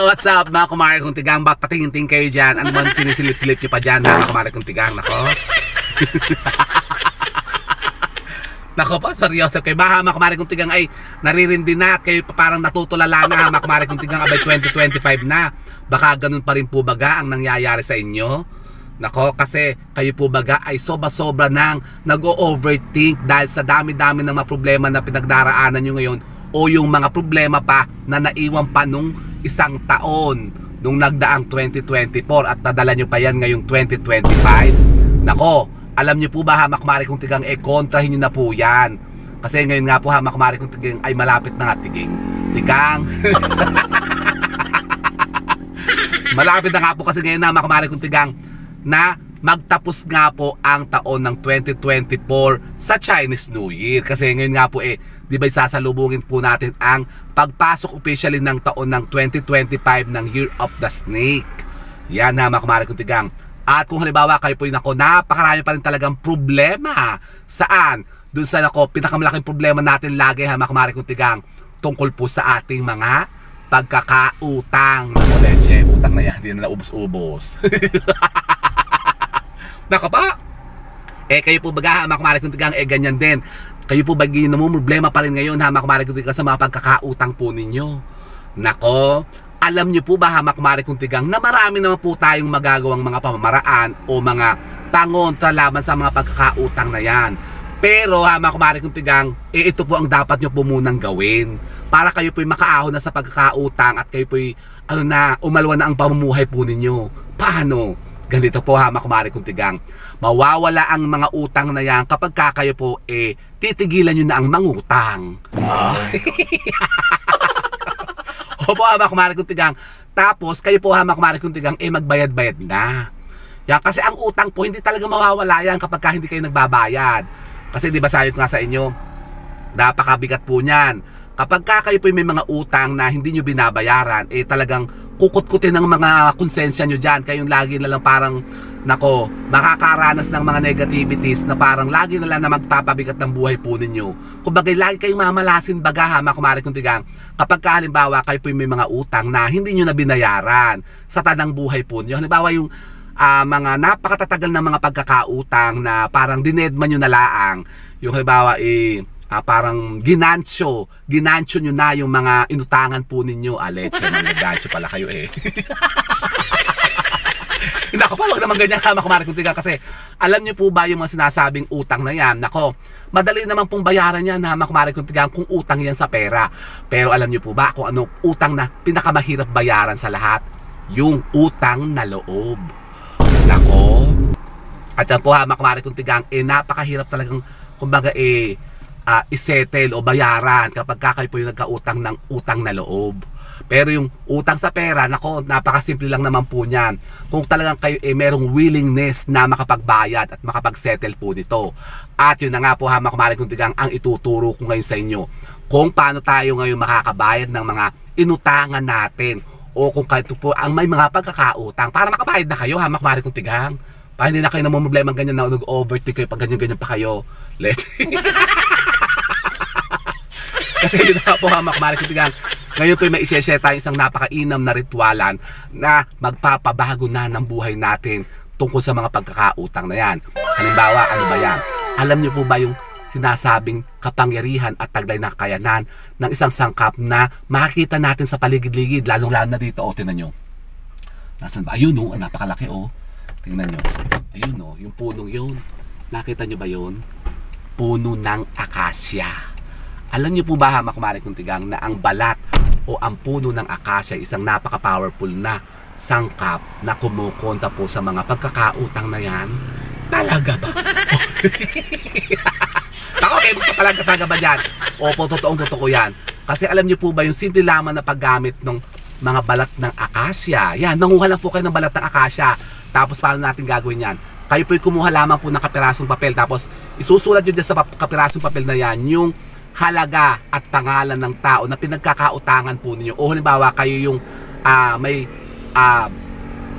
What's up mga kumare kong tigang? Ba't patingin-ting kayo dyan? Ano ba sinisilip-silip nyo pa dyan mga kumare kong tigang? Nako. Nako po, seryoso kayo ba mga kumare kong tigang ay naririndi na at kayo parang natutulala na mga kumare kong tigang abay 2025 na. Baka ganun pa rin po baga ang nangyayari sa inyo? Nako, kasi kayo po baga ay sobra-sobra nang nag-overthink dahil sa dami-dami ng mga problema na pinagdaraanan nyo ngayon o yung mga problema pa na naiwan pa nung isang taon nung nagdaang 2024 at nadala nyo pa yan ngayong 2025. Nako, alam nyo po ba hamak mari kong tigang kontrahin nyo na po yan. Kasi ngayon nga po hamak mari kong tigang ay malapit na nga tigang. Malapit na nga po kasi ngayon na hamak mari kong tigang na magtapos nga po ang taon ng 2024 sa Chinese New Year. Kasi ngayon nga po di ba sasalubungin po natin ang pagpasok officially ng taon ng 2025 ng Year of the Snake. Yan na mga kumare kong tigang. At kung halimbawa kayo po napakarami pa rin talagang problema. Saan? Doon sa pinakamalaking problema natin lagi mga kumare kong tigang tungkol po sa ating mga pagkakautang. Nako leche, utang na yan, hindi na ubos-ubos. Nako pa. Kayo po baga mga kumare kong tigang ganyan din. Kayo po ba namumroblema pa rin ngayon hamak mari kong tigang sa mga pagkakautang po ninyo? Nako, alam nyo po ba hamak mari kong tigang na marami naman po tayong magagawang mga pamamaraan o mga pangontra laban sa mga pagkakautang na yan. Pero hamak mari kong tigang, ito po ang dapat nyo po munang gawin para kayo po'y makaahon na sa pagkakautang at kayo po'y umalwa na ang pamumuhay po ninyo. Paano? Ganito po hamak mari kong tigang, mawawala ang mga utang na yan kapag kayo po titigilan nyo na ang mangutang. Opo hamak mari kong tigang. Tapos kayo po hamak mari kong tigang magbayad-bayad na yan, kasi ang utang po hindi talaga mawawala yan kapag hindi kayo nagbabayad. Kasi di ba sabi ko nga sa inyo, napakabigat po niyan kapag kayo po may mga utang na hindi nyo binabayaran, talagang kukut-kutin ng mga konsensya nyo dyan. Kayong lagi na lang parang nako, makakaranas ng mga negativities na parang lagi na lang na magpapabigat ng buhay po ninyo. Kumbaga lagi kayong mamalasin baga hamak mari kong tigang kapag halimbawa kayo po may mga utang na hindi nyo na binayaran sa tanang buhay po ninyo. Halimbawa yung mga napakatatagal na mga pagkakautang na parang dinedman nyo na laang. Yung halimbawa parang ginansyo nyo na yung mga inutangan po ninyo. Leche, mga pala kayo Nako pa, wag naman ganyan hamak mari kong tigang, kasi alam nyo po ba yung mga sinasabing utang na yan? Nako, madali naman pong bayaran yan hamak mari kong tigang kung utang yan sa pera. Pero alam nyo po ba kung ano utang na pinakamahirap bayaran sa lahat? Yung utang na loob. Nako, at yan po hamak mari kong tigang napakahirap talagang kumbaga isettle o bayaran kapag kayo po yung nagkautang ng utang na loob. Pero yung utang sa pera, nako, napakasimple lang naman po niyan. Kung talagang kayo merong willingness na makapagbayad at makapagsettle po dito. At yun na nga po hamak mari kong tigang ang ituturo ko ngayon sa inyo kung paano tayo ngayon makakabayad ng mga inutangan natin, o kung kayo po ang may mga pagkakautang para makabayad na kayo hamak mari kong tigang. Para hindi na kayo namang problema ganyan na nag-overtake kayo pag ganyan-ganyan pa kayo. Let's kasi yun na po hamak mari kong tigang. Ngayon po may i-share tayo isang napakainam na ritualan na magpapabago na ng buhay natin tungkol sa mga pagkakautang na yan. Halimbawa, ano ba yan? Alam niyo po ba yung sinasabing kapangyarihan at taglay na kakayanan ng isang sangkap na makikita natin sa paligid-ligid, lalong-lalo na dito. Tingnan nyo. Nasaan ba? Ayun napakalaki Tingnan nyo. Ayun yung punong yun. Nakita nyo ba yun? Puno ng akasya. Alam niyo po ba hamak mari kong tigang na ang balat o ang puno ng akasya isang napaka-powerful na sangkap na kumukonta po sa mga pagkakautang na yan? Talaga ba? Okay, talaga ba yan? Opo, totoong-totoo yan. Kasi alam niyo po ba yung simple lamang na paggamit ng mga balat ng akasya? Yan, nanguha lang po kayo ng balat ng akasya. Tapos paano natin gagawin yan? Kayo po'y kumuha lamang po ng kapirasong papel. Tapos isusulat nyo dyan sa kapirasong papel na yan yung halaga at pangalan ng tao na pinagkakautangan po ninyo. O halimbawa kayo yung may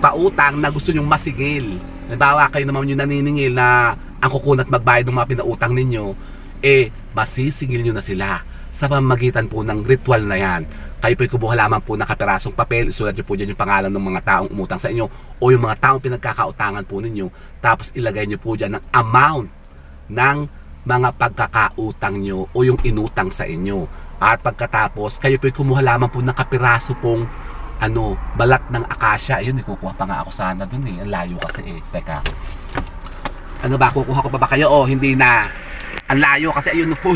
pautang na gusto nyong masigil. Halimbawa kayo naman yung naniningil na ang kukunat magbayad ng mga pinautang ninyo, masisingil nyo na sila. sa pamamagitan po ng ritual na yan. Kayo po'y kumuha lamang po ng kapirasong papel, isulat nyo po dyan yung pangalan ng mga taong umutang sa inyo o yung mga taong pinagkakautangan po ninyo, tapos ilagay nyo po dyan ng amount ng mga pagkakautang nyo o yung inutang sa inyo. At pagkatapos, kayo po'y kumuha lamang po ng kapiraso pong balat ng akasya. Ayun, ikukuha pa nga ako sana dun eh. Ang layo kasi eh. Teka. Ano ba? Kukuha ko pa ba kayo? O, hindi na. Ang layo kasi ayun po.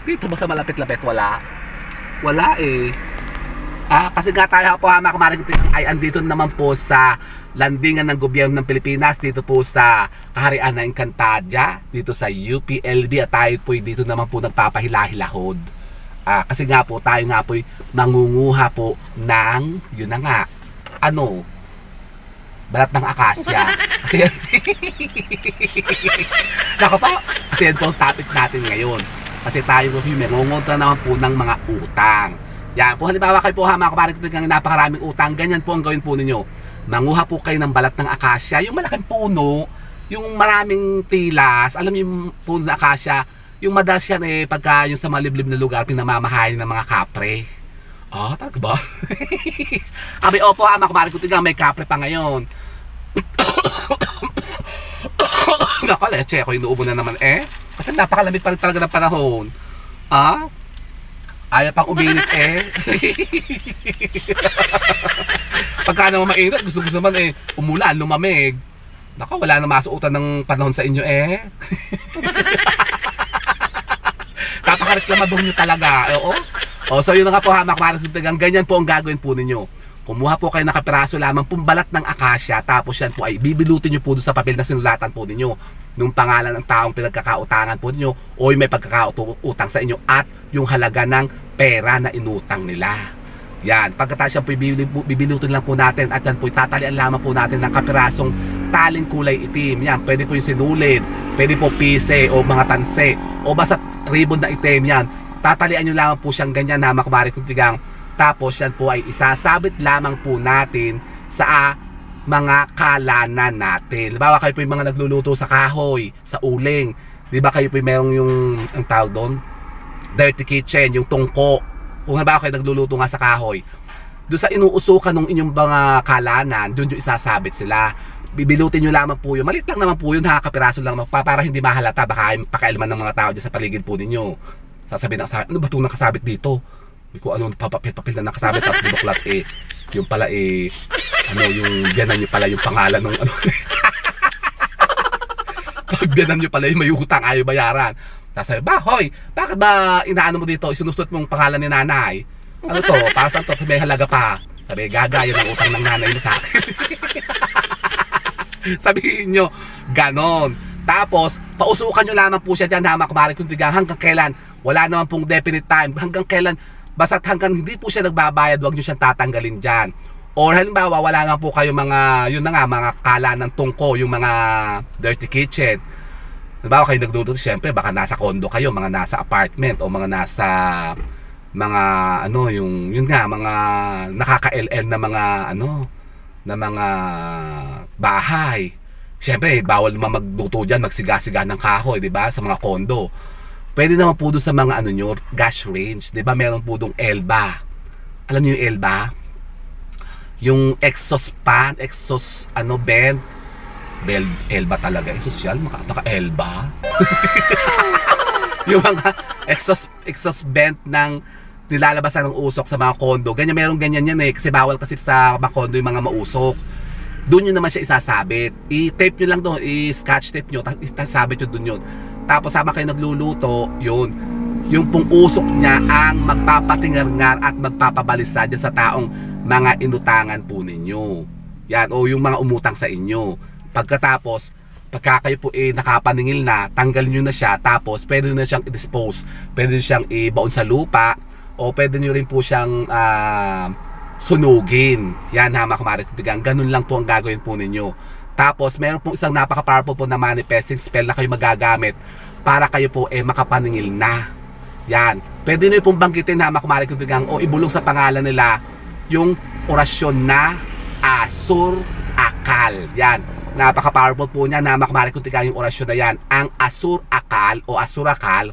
Dito ba sa malapit-lapit? Wala. Wala eh. Kasi nga tayo po mga kumaring ay andito naman po sa landingan ng gobyerno ng Pilipinas, dito po sa Kaharian ng Encantadia, dito sa UPLB, at tayo po dito naman po nagpapahila-hilahod. Kasi nga po tayo nga po mangunguha po ng yun na nga balat ng akasya. Kasi nako po, kasi yan po ang topic natin ngayon. Kasi tayo po mangunguha naman po ng mga utang. Yan, kung halimbawa kayo po mga kumaring napakaraming utang, ganyan po ang gawin po ninyo. Manguha po kayo ng balat ng akasya, yung malaking puno, yung maraming tilas, alam niyo yung puno ng akasya, yung madalas yan eh, pagka yung sa maliblib na lugar, pinamamahayan ng mga kapre. Talaga ba? Abi, opo mga kumaring kutigang, may kapre pa ngayon. Naku, leche, ako inuubo na naman eh. Kasi napakalamig pa rin talaga ng panahon. Ayaw pang uminit eh. Pagka naman mainit, gusto naman eh, umulan, lumamig. Naku, wala na masuutan ng panahon sa inyo eh. Napakareklamador nyo talaga. So yun na nga po hamak, ganyan po ang gagawin po ninyo. Kumuha po kayo ng kapiraso lamang pong balat ng akasya, tapos yan po ay bibilutin nyo po doon sa papel na sinulatan po ninyo nung pangalan ng taong pinagkakautangan po ninyo o yung may pagkakautang sa inyo at yung halaga ng pera na inutang nila. Yan, pagkatapos yan po bibilutin lang po natin at yan po tatalian lamang po natin ng kapirasong taling kulay itim. Yan, pwede po yung sinulid, pwede po pise o mga tanse o basta ribbon na itim. Yan, tatalian nyo lamang po siyang ganyan na makumari kung tigang. Tapos yan po ay isasabit lamang po natin sa mga kalanan natin. Halimbawa kayo po yung mga nagluluto sa kahoy, sa uling. Di ba kayo po yung merong yung, ang tawag doon? Dirty kitchen, yung tungko. Kung halimbawa kayo nagluluto nga sa kahoy, doon sa inuusukan ng inyong mga kalanan, doon yung isasabit sila. Bibilutin nyo lamang po yun. Malit lang naman po yun ha, kapiraso lang para hindi mahalata. Baka pakialaman ng mga tao dyan sa paligid po ninyo. Sasabihin na, ano ba itong nakasabit dito? Kung ano, papel na nakasabit, tapos binuklat eh, yung pala eh, yung biyanan nyo pala yung pangalan ng pag biyanan nyo pala yung may utang ayaw bayaran. Tapos sabi, hoy, bakit ba inaano mo dito, isinustot mong pangalan ni nanay? Ano to, para saan to, may halaga pa. Sabi, gagaya ng utang ng nanay mo sa akin. Sabihin nyo, ganon. Tapos, pausukan nyo lamang po siya dyan, hamak kumari kung tigang hanggang kailan, wala naman pong definite time, hanggang kailan, basta't hanggang hindi po siya nagbabayad, huwag nyo siyang tatanggalin dyan. Or halimbawa, wala nga po kayo mga, yun na nga, mga kalanan tungko, yung mga dirty kitchen. Halimbawa kayo nagduduto, siyempre, baka nasa condo kayo, mga nasa apartment, o mga nasa, mga, yun nga, mga nakaka-LL na mga, na mga bahay. Siyempre, bawal naman magluto dyan, magsiga-siga ng kahoy, di ba, sa mga condo. Pwede naman po doon sa mga nyo, gas range. Diba meron po doon Elba. Alam niyo yung Elba? Yung exhaust fan, exhaust vent. Elba talaga. Social, naka-Elba. Yung mga exhaust vent ng nilalabasan ng usok sa mga kondo. Ganyan, meron ganyan yan eh. Kasi bawal kasi sa mga kondo yung mga mausok. Doon yun naman siya isasabit. I-tape nyo lang doon. I-scotch tape nyo. Isasabit nyo doon yun. Tapos habang kayo nagluluto, yung pong usok niya ang magpapatingar-ngar at magpapabalisa dyan sa taong mga inutangan po ninyo. Yan, o yung mga umutang sa inyo. Pagkatapos, pagka kayo po nakapaningil na, tanggalin nyo na siya, tapos pwede nyo na siyang i-dispose, pwede nyo siyang ibaon sa lupa, o pwede nyo rin po siyang sunugin. Yan ha, mga kumarit, ganun lang po ang gagawin po ninyo. Tapos, meron pong isang napaka-powerful po na manifesting spell na kayo magagamit para kayo po makapaningil na. Yan. Pwede nyo pong banggitin na makumari kung tigang o ibulong sa pangalan nila yung orasyon na Asur Akal. Yan. Napaka-powerful po niya na makumari kung tigang yung orasyon na yan. Ang Asur Akal o Asur Akal,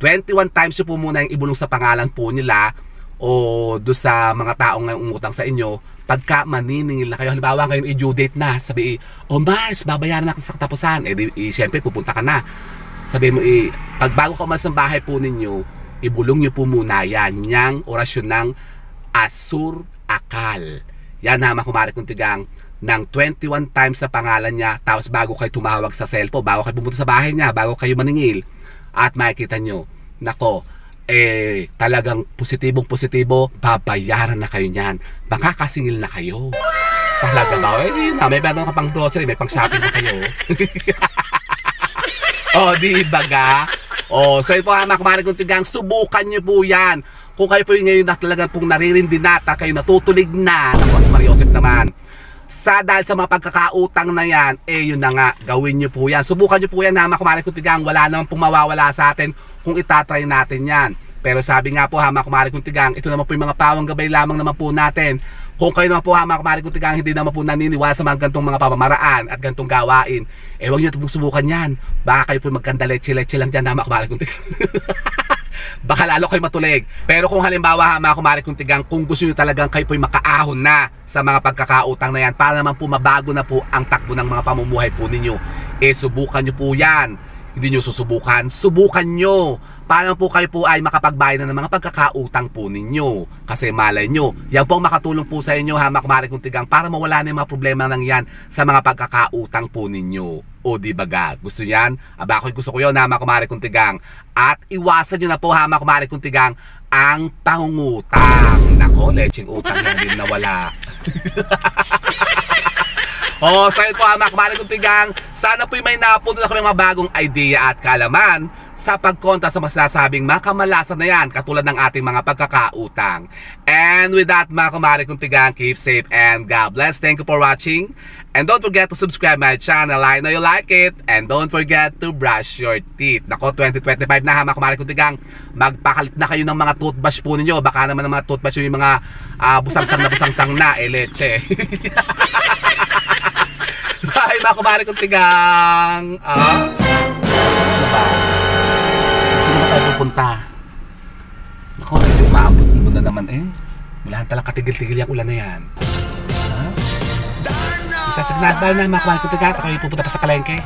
21 times nyo po muna yung ibulong sa pangalan po nila o do sa mga taong umutang sa inyo. Pagka maniningil na kayo, halimbawa ngayon i-due date na, sabi Mars, babayaran na sa katapusan. Siyempre pupunta ka na. Sabi mo, pag bago ka umalis ng bahay po ninyo, ibulong nyo po muna yan, yang orasyon ng Asur Akal. Yan na kumare kong tigang ng 21 times sa pangalan niya, tapos bago kayo tumawag sa cellphone, bago kayo pumunta sa bahay niya, bago kayo maningil, at makikita nyo, nako, talagang positibo, babayaran na kayo niyan. Makakasingil na kayo. Talaga ba? May meron ka pang grocery, may pang shopping na kayo. Di ba ga? So ito mga kumare kong tigang, subukan nyo po yan. Kung kayo po yung ngayon na talagang pong naririndinata, kayo natutulig na, tapos Mariosep naman, dahil sa mga pagkakautang na yan, yun na nga, gawin nyo po yan. Subukan nyo po yan na mga kumare kong tigang, wala naman pong mawawala sa atin kung itatry natin yan. Pero sabi nga po mga kumare kong tigang, ito naman po yung mga pawang gabay lamang naman po natin. Kung kayo naman po mga kumare kong tigang, hindi naman po naniniwala sa mga gantong mga pamamaraan at gantong gawain, huwag nyo itong subukan yan. Baka kayo po magkanda leche-leche lang dyan mga kumare kong tigang. Baka lalo kayo matulig. Pero kung halimbawa mga kumare kong tigang, kung gusto nyo talagang kayo po'y makaahon na sa mga pagkakautang na yan, para naman po mabago na po ang takbo ng mga pamumuhay po ninyo, subukan nyo po yan. Hindi nyo susubukan, subukan nyo. Para po kayo po ay makapagbayad na ng mga pagkakautang po ninyo. Kasi malay nyo, yan po ang makatulong po sa inyo mga kumare kong tigang, para mawala na yung mga problema nang yan sa mga pagkakautang po ninyo. O di ba ga? Gusto yan? Aba ako'y gusto ko yun mga kumare kong tigang. At iwasan nyo na po mga kumare kong tigang ang pangungutang. Nako, lecheng utang yan din nawala. So ito mga kumare kong tigang, sana po'y may napuno na kami mga bagong idea at kaalaman sa pagkonta sa masasabing mga kamalasan na yan, katulad ng ating mga pagkakautang. And with that mga kumare kong tigang, keep safe and God bless. Thank you for watching. And don't forget to subscribe my channel. I know you like it. And don't forget to brush your teeth. Nako, 2025 na mga kumare kong tigang, magpakalit na kayo ng mga toothbrush po ninyo. Baka naman ng mga toothbrush yung mga busangsang na leche. Bye mga kumare kong tigang. Saan na tayo pupunta? Naku, medyo maabot mo na naman Wala talagang katigil-tigil yung ulan na yan. Isasignal ba na mga kumare kong tigang, ako yung pupunta pa sa palengke?